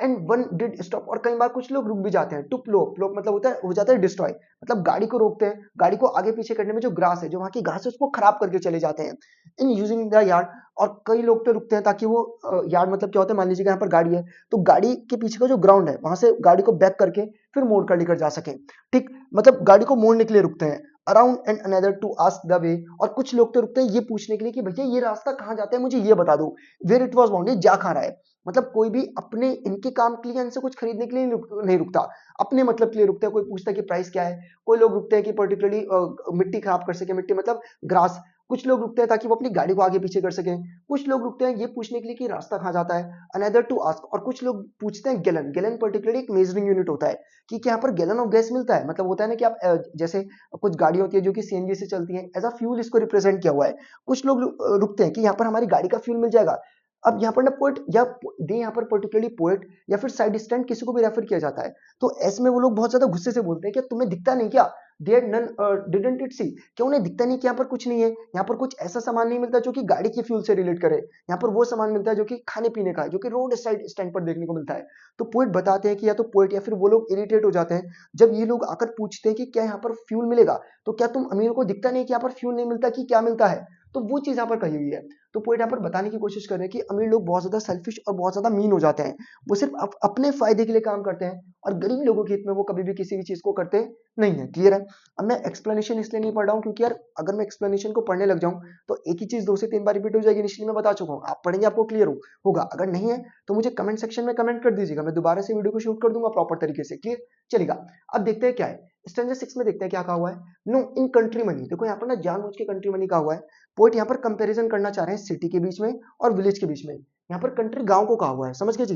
एंड वन डिड स्टॉप, और कई बार कुछ लोग रुक भी जाते हैं। टू प्लो, प्लो मतलब होता है हो जाता है डिस्ट्रॉय, मतलब गाड़ी को रोकते हैं, गाड़ी को आगे पीछे करने में जो ग्रास है, जो वहां की घास है उसको खराब करके चले जाते हैं। इन यूजिंग द यार्ड, और कई लोग तो रुकते हैं ताकि वो यार्ड मतलब क्या होता है, मान लीजिए यहाँ पर गाड़ी है तो गाड़ी के पीछे का जो ग्राउंड है वहां से गाड़ी को बैक करके फिर मोड़ कर लेकर जा सके। ठीक, मतलब गाड़ी को मोड़ने के लिए रुकते हैं। Around and another to ask the way, और कुछ लोग तो रुकते हैं ये पूछने के लिए कि भैया ये रास्ता कहाँ जाता है मुझे ये बता दो। वेयर इट वॉज बाउंड, ये जा कहाँ रहा है। मतलब कोई भी अपने इनके काम के लिए इनसे कुछ खरीदने के लिए नहीं रुकता, अपने मतलब के लिए रुकता है। कोई पूछता है कि प्राइस क्या है, कोई लोग रुकते हैं कि पर्टिकुलरली मिट्टी खराब कर सके, मिट्टी मतलब ग्रास। कुछ लोग रुकते हैं ताकि वो अपनी गाड़ी को आगे पीछे कर सके। कुछ लोग रुकते हैं ये पूछने के लिए कि रास्ता कहाँ जाता है, अनदर टू आस्क। और कुछ लोग पूछते हैं गैलन, गैलन पर्टिकुलरली एक मेजरिंग यूनिट होता है कि क्या यहाँ पर गैलन ऑफ गैस मिलता है। मतलब होता है ना कि आप जैसे कुछ गाड़ी होती है जो कि सीएनजी से चलती है, एज अ फ्यूल इसको रिप्रेजेंट किया हुआ है। कुछ लोग रुकते हैं कि यहाँ पर हमारी गाड़ी का फ्यूल मिल जाएगा। अब यहाँ पर ना पोएट या दे, यहाँ पर पर्टिकुलरली पोएट या फिर साइड स्टैंड किसी को भी रेफर किया जाता है, तो ऐसे में वो लोग बहुत ज्यादा गुस्से से बोलते हैं कि तुम्हें दिखता नहीं क्या, देयर नन डिडंट इट सी, क्या उन्हें दिखता नहीं कि यहाँ पर कुछ नहीं है, यहाँ पर कुछ ऐसा सामान नहीं मिलता जो कि गाड़ी के फ्यूल से रिलेट करे, यहाँ पर वो सामान मिलता है जो कि खाने पीने का है, जो कि रोड साइड स्टैंड पर देखने को मिलता है। तो पोएट बताते हैं कि या तो पोएट या फिर वो लोग इरिटेट हो जाते हैं जब ये लोग आकर पूछते हैं कि क्या यहाँ पर फ्यूल मिलेगा, तो क्या तुम अमीरों को दिखता नहीं कि यहाँ पर फ्यूल नहीं मिलता कि क्या मिलता है। तो वो चीज यहाँ पर कही हुई है। तो पोएट यहाँ पर बताने की कोशिश कर रहे हैं कि अमीर लोग बहुत ज्यादा सेल्फिश और बहुत ज्यादा मीन हो जाते हैं, वो सिर्फ अपने फायदे के लिए काम करते हैं, और गरीब लोगों के हित में वो कभी भी किसी भी चीज को करते नहीं है। क्लियर है। अब मैं एक्सप्लेनेशन इसलिए नहीं पढ़ रहा हूँ क्योंकि यार अगर मैं एक्सप्लेनेशन को पढ़ने लग जाऊं तो एक ही चीज 2 से 3 बार रिपीट हो जाएगी, इनिशियली मैं बता चुका हूँ, आप पढ़ेंगे आपको क्लियर होगा। अगर नहीं है तो मुझे कमेंट सेक्शन में कमेंट कर दीजिएगा, मैं दोबारा से वीडियो को शूट कर दूंगा प्रॉपर तरीके से। क्लियर चलेगा। अब देखते हैं क्या है स्टैंजा 6 में, देखते हैं क्या कहा हुआ है। नो इन कंट्री मनी, देखो यहाँ पर ना जानबूझ के कंट्री मनी कहा हुआ है। पोएट यहाँ पर कंपैरिजन करना चाह रहे हैं सिटी के बीच में और विलेज के बीच में। यहाँ पर कंट्री गांव को कहा हुआ है, समझ गए जी।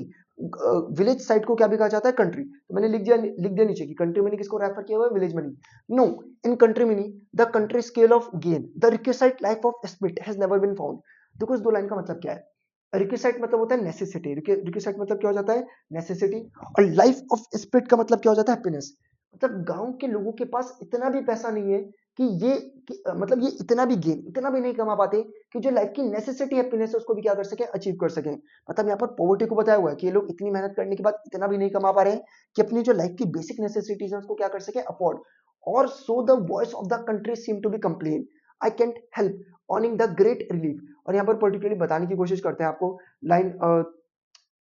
विलेज साइड को क्या भी कहा जाता है, कंट्री। तो मैंने लिख दिया नीचे कि कंट्री मनी किसको रेफर किया हुआ है, village money. No in country money the country scale of gain the requisite life of spirit has never been found. देखो इस दो लाइन का मतलब क्या है। रिक्विसाइट मतलब होता है नेसेसिटी, रिक्विसाइट मतलब क्या हो जाता है, नेसेसिटी। और लाइफ ऑफ स्पिरिट का मतलब क्या हो जाता है, हैप्पीनेस। मतलब गांव के लोगों के पास इतना भी पैसा नहीं है कि ये मतलब ये इतना भी गेन, इतना भी नहीं कमा पाते कि जो लाइफ की नेसेसिटी हैप्पीनेस है उसको भी क्या कर सके, अचीव कर सके। मतलब यहाँ पर पॉवर्टी को बताया हुआ है कि ये लोग इतनी मेहनत करने के बाद इतना भी नहीं कमा पा रहे हैं कि अपनी जो लाइफ की बेसिक नेसेसिटीज है उसको क्या कर सके, अफोर्ड। और so the voice of the country seem to be complain, I can't help ऑनिंग the great relief. और यहाँ पर पर्टिकुलरली बताने की कोशिश करते हैं आपको लाइन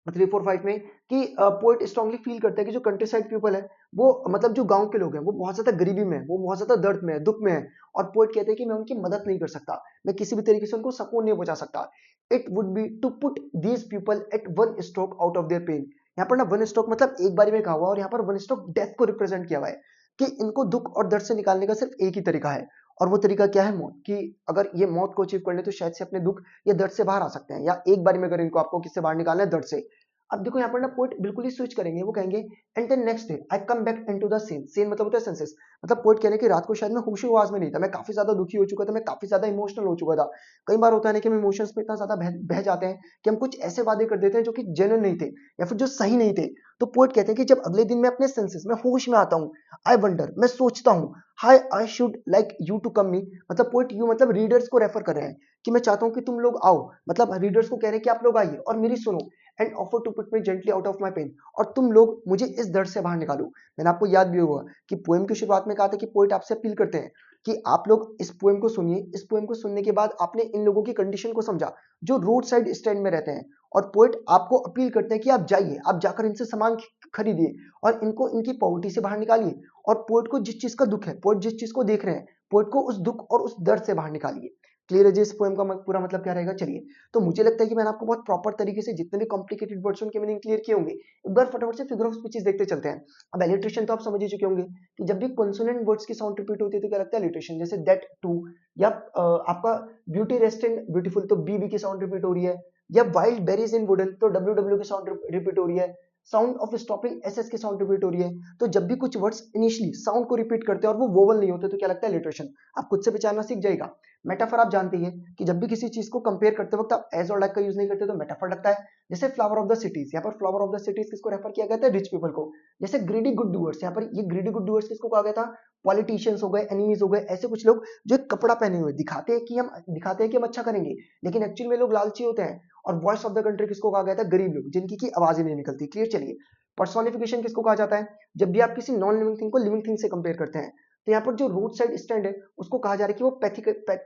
3 4 5 में कि पोएट स्ट्रांगली फील करता है कि जो कंट्री साइड पीपल है वो मतलब जो गांव के लोग हैं वो बहुत ज्यादा गरीबी में है, वो बहुत ज्यादा दर्द में है, दुख में है। और पोएट कहते हैं कि मैं उनकी मदद नहीं कर सकता, मैं किसी भी तरीके से उनको सुकून नहीं पहुंचा सकता। It would be to put these people at one stroke out of their pain. यहाँ पर ना वन स्ट्रोक मतलब एक बारी में कहा हुआ, और यहाँ पर वन स्ट्रोक डेथ को रिप्रेजेंट किया हुआ है कि इनको दुख और दर्द से निकालने का सिर्फ एक ही तरीका है। और वो तरीका क्या है, मौत। कि अगर ये मौत को अचीव कर ले तो शायद से अपने दुख या दर्द से बाहर आ सकते हैं, या एक बारी में अगर इनको आपको किससे बाहर निकालना है, दर्द से। अब देखो यहाँ पर ना पोएट बिल्कुल ही स्विच करेंगे, वो कहेंगे and then next day I come back into the scene. Scene मतलब होता है सेंसेस। मतलब पोएट कहने की रात को शायद मैं होशो आवाज में नहीं था, मैं काफी ज्यादा दुखी हो चुका था, मैं काफी ज्यादा इमोशनल हो चुका था। कई बार होता है ना कि हम इमोशंस में इतना ज्यादा बह जाते हैं कि हम कुछ ऐसे वादे कर देते हैं जो कि जेन्युइन नहीं थे या फिर जो सही नहीं थे। तो पोएट कहते हैं कि जब अगले दिन मैं अपने सेंसेस में होश में आता हूँ, आई वंडर, मैं सोचता हूँ, high I should like you to come me. मतलब पोएट यू मतलब रीडर्स को रेफर कर रहे हैं कि मैं चाहता हूँ कि तुम लोग आओ, मतलब रीडर्स को कह रहे हैं कि आप लोग आइए और मेरी सुनो, and offer to put me gently out of my pain. और तुम लोग मुझे इस दर्द से बाहर निकालो। मैंने आपको याद भी होगा कि पोएम की शुरुआत में कहा था कि पोएट आपसे अपील करते हैं कि आप लोग इस पोएम को सुनिए। इस पोएम को सुनने के बाद आपने इन लोगों की कंडीशन को समझा जो रोड साइड स्टैंड में रहते हैं। और पोएट आपको अपील करते हैं कि आप जाइए, आप जाकर इनसे सामान खरीदिए और इनको इनकी पॉवर्टी से बाहर निकालिए। और पोएट को जिस चीज का दुख है, पोएट जिस चीज को देख रहे हैं, पोएट को उस दुख और उस दर्द से बाहर निकालिए। क्लियर है जी इस पोएम का पूरा मतलब क्या रहेगा। चलिए, तो मुझे लगता है कि मैंने आपको बहुत प्रॉपर तरीके से जितने भी कॉम्प्लिकेटेड वर्ड्स उनके मीनिंग क्लियर किए होंगे। एक बार फटाफट से फिगर ऑफ स्पीचेस देखते चलते हैं। अब एलिट्रेशन तो आप समझ ही चुके होंगे कि जब भी कॉन्सोनेंट वर्ड्स की साउंड रिपीट होती है तो क्या लगता है, एलिट्रेशन। जैसे दैट टू, या आपका ब्यूटी रेस्टेंट ब्यूटीफुल तो बी बी की साउंड रिपीट हो रही है, या वाइल्ड बेरीज इन वुडन तो डब्ल्यू डब्ल्यू की साउंड रिपीट हो रही है, sound of stopping S S की साउंड रिपीट हो रही है। तो जब भी कुछ वर्ड्स इनिशियली साउंड को रिपीट करते हैं और वो वोवल नहीं होते तो क्या लगता है, लिटरेशन। आप खुद से पहचानना सीख जाएगा। मेटाफर आप जानते हैं कि जब भी किसी चीज को कंपेयर करते वक्त आप एज और लाइक का यूज नहीं करते तो मेटाफर लगता है। जैसे फ्लावर ऑफ द सिटीज, यहाँ पर फ्लावर ऑफ द सिटीज किसको रेफर किया गया था, रिच पीपल को। जैसे ग्रीडी गुड डूअर्स, यहाँ पर ये ग्रीडी गुड डूअर्स किसको कहा गया था, पॉलिटिशियंस हो गए, एनिमीज हो गए, ऐसे कुछ लोग जो एक कपड़ा पहने हुए दिखाते हैं कि हम अच्छा करेंगे, लेकिन एक्चुअली में लोग लालची होते हैं। और वॉइस ऑफ द कंट्री किसको कहा गया था, गरीब लोग जिनकी की आवाज ही नहीं निकलती। क्लियर। चलिए, पर्सोनिफिकेशन किसको कहा जाता है, जब भी आप किसी नॉन लिविंग थिंग को लिविंग थिंग से कंपेयर करते हैं। तो यहाँ पर जो रोड साइड स्टैंड है उसको कहा जा रहा है कि वो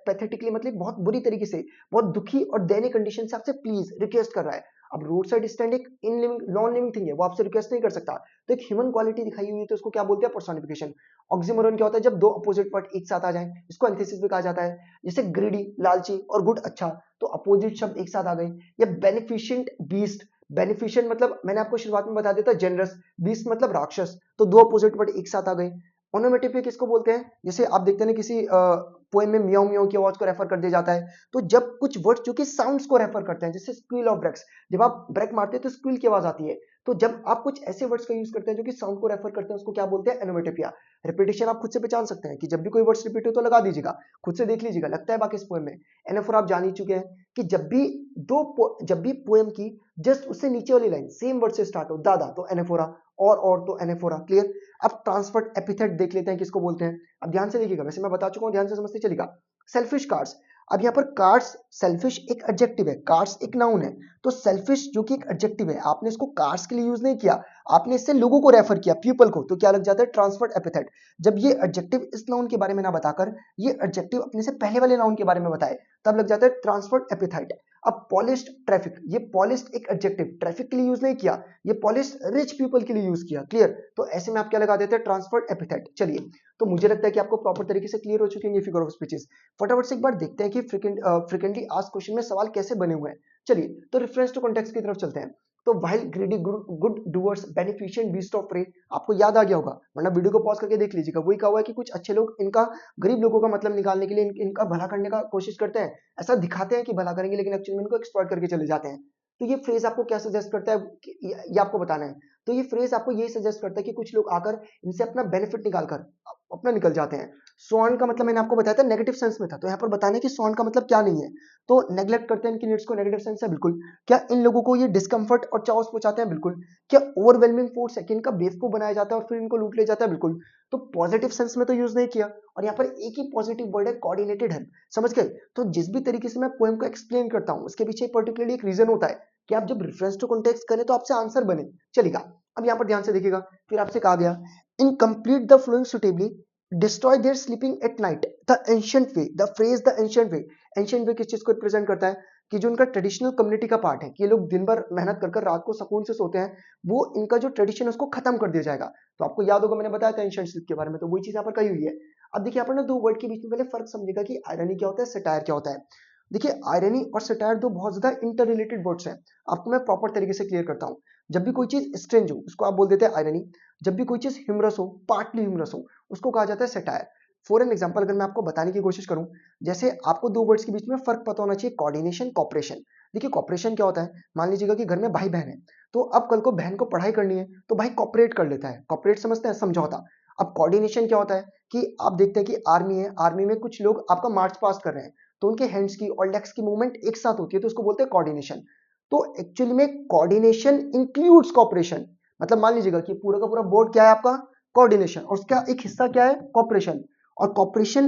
पैथेटिकली मतलब बहुत बुरी तरीके से, बहुत दुखी और दयनीय कंडीशन से आपसे प्लीज रिक्वेस्ट कर रहा है। अब रोड साइड स्टैंड एक in living non living thing है, वो आपसे रिक्वेस्ट नहीं कर सकता। तो एक ह्यूमन क्वालिटी दिखाई हुई है तो उसको क्या बोलते हैं, पर्सोनिफिकेशन। ऑक्सीमोरन क्या होता है, जब दो अपोजिट वर्ड एक साथ आ जाए, इसको एंथिसिस भी कहा जाता है। जैसे ग्रीडी लालची और गुड अच्छा, तो अपोजिट शब्द एक साथ आ गए। या बेनिफिशिएंट बीस्ट, बेनिफिशिएंट मतलब मैंने आपको शुरुआत में बता दिया था जेनरस, बीस्ट मतलब राक्षस, तो दो अपोजिट वर्ड एक साथ आ गए। ओनोमेटोपोइया किसको बोलते हैं, जैसे आप देखते हैं किसी पोएम में मियाओ मियाओ की आवाज को रेफर कर दिया जाता है। तो जब कुछ वर्ड्स जो कि साउंड्स को रेफर करते हैं, जैसे स्क्वील ऑफ ब्रेक्स, जब आप ब्रेक मारते हैं तो स्क्वील की आवाज आती है। तो जब आप कुछ ऐसे वर्ड्स का यूज करते हैं जो कि साउंड को रेफर करते हैं उसको क्या बोलते हैं, एनोमेटोपोइया। रिपीटेशन आप खुद से पहचान सकते हैं कि जब भी कोई वर्ड्स रिपीट हो तो लगा दीजिएगा, खुद से देख लीजिएगा लगता है बाकी इस पोएम में। एनाफोर आप जान ही चुके हैं कि जब भी पोएम की जस्ट उससे नीचे वाली लाइन सेम वर्ड से स्टार्ट हो, दादा तो एनाफोरा, और तो एनाफोरा। क्लियर। अब ट्रांसफर्ड एपिथेट देख लेते हैं किसको बोलते हैं। अब ध्यान से देखिएगा, वैसे मैं बता चुका हूं, ध्यान से समझते चलिएगा। सेल्फिश कार्ड्स, अब यहाँ पर कार्ड्स, सेल्फिश एक एडजेक्टिव है, कार्ड्स एक नाउन है। तो सेल्फिश जो कि एक एडजेक्टिव है, आपने इसको कार्ड्स के लिए यूज नहीं किया, आपने इससे लोगों को रेफर किया, पीपल को, तो क्या लग जाता है, ट्रांसफर्ड एपिथेट। जब ये एडजेक्टिव इस नाउन के बारे में ना बताकर ये एडजेक्टिव अपने से पहले वाले नाउन के बारे में बताए तब लग जाता है ट्रांसफर्ड एपिथेट। अब पॉलिश्ड ट्रैफिक, ये पॉलिश्ड एक एडजेक्टिव, ट्रैफिक के लिए यूज नहीं किया, ये पॉलिश्ड रिच पीपल के लिए यूज किया। क्लियर। तो ऐसे में आप क्या लगा देते हैं, ट्रांसफर्ड एपिथेट। चलिए, तो मुझे लगता है कि आपको प्रॉपर तरीके से क्लियर हो चुके हैं ये फिगर ऑफ स्पीचेस। फटाफट से एक बार देखते हैं कि फ्रिक्वेंटली आस्क्ड क्वेश्चन में सवाल कैसे बने हुए हैं। चलिए, तो रेफरेंस टू कॉन्टेक्स्ट की तरफ चलते हैं। तो while greedy good doers beneficent beast of prey, आपको याद आ गया होगा, वरना वीडियो को पॉज करके देख लीजिएगा। वही कहा हुआ है कि कुछ अच्छे लोग इनका गरीब लोगों का मतलब निकालने के लिए इनका भला करने का कोशिश करते हैं, ऐसा दिखाते हैं कि भला करेंगे लेकिन एक्चुअली में इनको एक्सप्लॉइट करके चले जाते हैं। तो ये फ्रेज आपको क्या सजेस्ट करता है, ये आपको बताना है। तो ये फ्रेज आपको यही सजेस्ट करता है कि कुछ लोग आकर इनसे अपना बेनिफिट निकाल कर अपना निकल जाते हैं। सो ऑन का मतलब मैंने आपको बताया था नेगेटिव सेंस में था, तो यहाँ पर बताना है कि सो ऑन का मतलब क्या नहीं है। तो नेग्लेक्ट करते हैं इनकी नीड्स को, नेगेटिव सेंस है बिल्कुल। क्या इन लोगों को ये डिस्कम्फर्ट और चाओस पहुंचाते हैं? बिल्कुल। क्या ओवरवेलमिंग फोर्स है कि इनका बेवकूफ बनाया जाता है और फिर इनको लूट लिया जाता है? बिल्कुल। तो पॉजिटिव सेंस में तो यूज नहीं किया, और यहाँ पर एक ही पॉजिटिव वर्ड है, कोऑर्डिनेटेड हेल्प। समझ गए? तो जिस भी तरीके से मैं पोएम को एक्सप्लेन करता हूँ उसके पीछे पर्टिकुलरली एक रीजन होता है कि आप जब रेफरेंस टू कॉन्टेक्स्ट करें तो आपसे आंसर बने। चलेगा, अब यहाँ पर ध्यान से देखिएगा, फिर आपसे कहा गया in complete the following suitably destroy their sleeping at night the ancient way. The phrase the ancient way, ancient way किस चीज को रिप्रेजेंट करता है? कि जो उनका ट्रेडिशनल कम्युनिटी का पार्ट है, कि ये लोग दिन भर मेहनत कर कर रात को सुकून से सोते हैं, वो इनका जो ट्रेडिशन है उसको खत्म कर दिया जाएगा। तो आपको याद होगा मैंने बताया था एंशिएंट स्लीप के बारे में, तो वही चीज यहाँ पर कही हुई है। अब देखिए, यहाँ पर ना दो वर्ड के बीच में पहले फर्क समझेगा कि आयरनी क्या होता है, सटायर क्या होता है। देखिए, आयरनी और सटायर दो बहुत ज्यादा इंटर रिलेटेड वर्ड्स हैं। आपको मैं प्रॉपर तरीके से क्लियर करता हूँ। जब भी कोई चीज स्ट्रेंज हो उसको आप बोल देते हैं आयरनी। जब भी कोई चीज ह्यूमरस हो, पार्टली ह्यूमरस हो, उसको कहा जाता है सटायर। फॉर एन एग्जाम्पल अगर मैं आपको बताने की कोशिश करूं, जैसे आपको दो वर्ड्स के बीच में फर्क पता होना चाहिए, कोऑर्डिनेशन, कॉपरेशन। देखिए, कॉपरेशन क्या होता है? मान लीजिएगा कि घर में भाई बहन है, तो अब कल को बहन को पढ़ाई करनी है तो भाई कॉपरेट कर लेता है, कॉपरेट समझते हैं, समझौता। अब कोऑर्डिनेशन क्या होता है कि आप देखते हैं कि आर्मी है, आर्मी में कुछ लोग आपका मार्च पास्ट कर रहे हैं, तो उनके हैंड्स की और लेग्स की मूवमेंट एक साथ होती है, तो उसको बोलते हैं कोऑर्डिनेशन। तो एक्चुअली में कोऑर्डिनेशन इंक्लूड्स कॉपरेशन। मतलब मान लीजिएगा कि पूरा का पूरा बोर्ड क्या है आपका, कोऑर्डिनेशन, और उसका एक हिस्सा क्या है, कॉपरेशन। और कॉपरेशन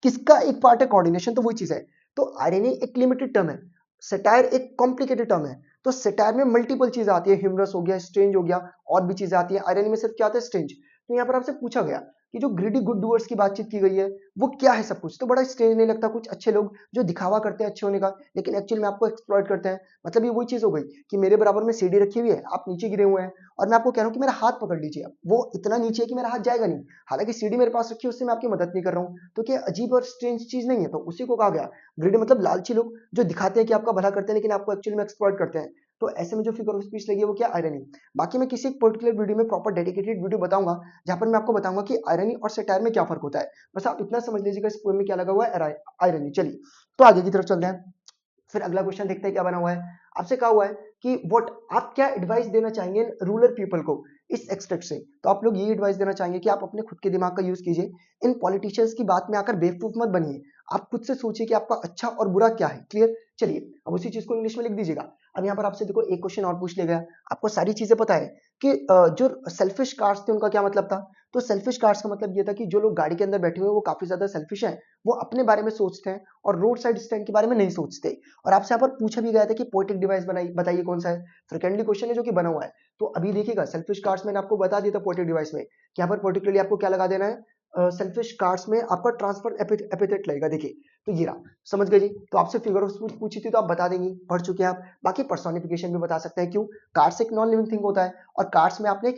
किसका एक पार्ट है, कोऑर्डिनेशन, तो वही चीज है। तो आयरनी एक लिमिटेड टर्म है, सटायर एक कॉम्प्लिकेटेड टर्म है। तो सटायर में मल्टीपल चीजें आती है, ह्यूमरस हो गया, स्ट्रेंज हो गया, और भी चीजें आती है। आयरनी में सिर्फ क्या आता है, स्ट्रेंज। तो यहाँ पर आपसे पूछा गया कि जो ग्रीडी गुड डूअर्स की बातचीत की गई है वो क्या है सब कुछ, तो बड़ा स्ट्रेंज नहीं लगता? कुछ अच्छे लोग जो दिखावा करते हैं अच्छे होने का, लेकिन एक्चुअल में आपको एक्सप्लॉइट करते हैं। मतलब ये वही चीज हो गई कि मेरे बराबर में सीढ़ी रखी हुई है, आप नीचे गिरे हुए हैं, और मैं आपको कह रहा हूँ कि मेरा हाथ पकड़ लीजिए। अब वो इतना नीचे है कि मेरा हाथ जाएगा नहीं, हालांकि सीढ़ी मेरे पास रखी है, उससे मैं आपकी मदद नहीं कर रहा हूँ। तो क्या अजीब और स्ट्रेंज चीज नहीं है? तो उसी को कहा गया ग्रीडी, मतलब लालची लोग जो दिखाते हैं कि आपका भला करते हैं लेकिन आपको एक्चुअली में एक्सप्लॉइट करते हैं। तो ऐसे में जो फिगर ऑफ स्पीच लगी है वो क्या, आयरनी। बाकी मैं किसी एक पर्टिकुलर वीडियो में प्रॉपर डेडिकेटेड वीडियो बताऊंगा जहां पर मैं आपको बताऊंगा कि आयरनी और सटायर में क्या फर्क होता है। बस आप इतना समझ लीजिएगा इस पोएम में क्या लगा हुआ है, आयरनी। चलिए, तो आगे की तरफ चलते हैं। फिर अगला क्वेश्चन देखते हैं क्या बना हुआ है। आपसे कहा हुआ है कि व्हाट, आप क्या एडवाइस देना चाहेंगे रूरल पीपल को इस एक्सट्रैक्ट से। तो आप लोग ये एडवाइस देना चाहेंगे कि आप अपने खुद के दिमाग का यूज कीजिए, इन पॉलिटिशियंस की बात में आकर बेवकूफ मत बनिए। आप खुद से सोचिए कि आपका अच्छा और बुरा क्या है। क्लियर? चलिए, अब उसी चीज को इंग्लिश में लिख दीजिएगा। अब यहाँ पर आपसे देखो एक क्वेश्चन और पूछ लिया गया, आपको सारी चीजें पता है कि जो सेल्फिश कार्स थे उनका क्या मतलब था। तो सेल्फिश कार्स का मतलब ये था कि जो लोग गाड़ी के अंदर बैठे हुए हैं वो काफी ज्यादा सेल्फिश हैं, वो अपने बारे में सोचते हैं और रोड साइड स्टैंड के बारे में नहीं सोचते। और आपसे यहाँ पर पूछा भी गया था कि पोएटिक डिवाइस बनाई, बताइए कौन सा है। फ्रिक्वेंटली क्वेश्चन है जो कि बना हुआ है। तो अभी देखिएगा, सेल्फिश कार्ड्स मैंने आपको बता दिया था पोएटिक डिवाइस में कि यहाँ पर पर्टिकुलरली आपको क्या लगा देना है। सेल्फिश कार्ड्स में आपका ट्रांसफर एपिथेट लगेगा। देखिए, तो ये रहा, समझ गए जी। तो आपसे फिगर ऑफ स्पीच पूछी थी तो आप बता देंगे, पढ़ चुके हैं आप। बाकी पर्सोनिफिकेशन भी बता सकते हैं, क्यों? कार्ड्स एक नॉन लिविंग थिंग होता है, और कार्ड्स में आपने एक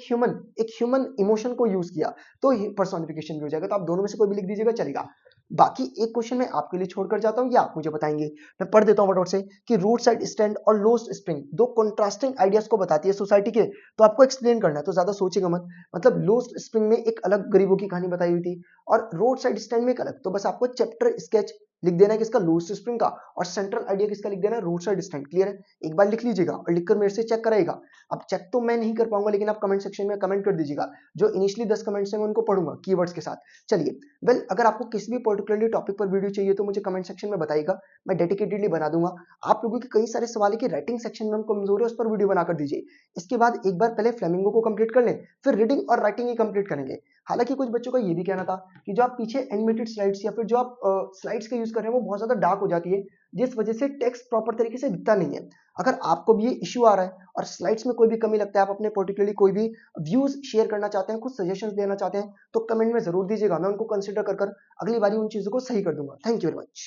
ह्यूमन इमोशन को यूज किया, तो पर्सोनिफिकेशन भी हो जाएगा। तो आप दोनों में से कोई भी लिख दीजिएगा, चलेगा। बाकी एक क्वेश्चन मैं आपके लिए छोड़कर जाता हूं, या आप मुझे बताएंगे। मैं पढ़ देता हूं फटाफट से कि रोड साइड स्टैंड और लोस्ट स्प्रिंग दो कंट्रास्टिंग आइडियाज को बताती है सोसाइटी के। तो आपको एक्सप्लेन करना है, तो ज्यादा सोचेगा मत। मतलब लोस्ट स्प्रिंग में एक अलग गरीबों की कहानी बताई हुई थी, और रोड साइड स्टैंड में एक अलग। तो बस आपको चैप्टर स्केच लिख देना है किसका, लोस्ट स्प्रिंग का, और सेंट्रल आइडिया किसका लिख देना है, रोड साइड स्टैंड। क्लियर है? एक बार लिख लीजिएगा और लिखकर मेरे से चेक कराएगा। अब चेक तो मैं नहीं कर पाऊंगा, लेकिन आप कमेंट सेक्शन में कमेंट कर दीजिएगा। जो इनिशियली 10 कमेंट्स हैं मैं उनको पढ़ूंगा कीवर्ड्स के साथ। चलिए, वेल, अगर आपको किसी भी पर्टिकुलरली टॉपिक पर वीडियो चाहिए तो मुझे कमेंट सेक्शन में बताइएगा, मैं डेडिकेटेडली बना दूंगा। आप लोगों के कई सारे सवाल है कि राइटिंग सेक्शन में हम कमजोर है, उस पर वीडियो बनाकर दीजिए। इसके बाद एक बार पहले फ्लेमिंगो को कंप्लीट कर लें, फिर रीडिंग और राइटिंग ही कंप्लीट करेंगे। हालांकि कुछ बच्चों का ये भी कहना था कि जो आप पीछे एनिमेटेड स्लाइड्स या फिर जो आप स्लाइड्स का यूज कर रहे हैं वो बहुत ज्यादा डार्क हो जाती है, जिस वजह से टेक्स्ट प्रॉपर तरीके से दिखता नहीं है। अगर आपको भी ये इश्यू आ रहा है और स्लाइड्स में कोई भी कमी लगता है, आप अपने पर्टिकुलरली कोई भी व्यूज शेयर करना चाहते हैं, कुछ सजेशंस देना चाहते हैं, तो कमेंट में जरूर दीजिएगा, मैं उनको कंसिडर कर अगली बारी उन चीजों को सही कर दूंगा। Thank you very much.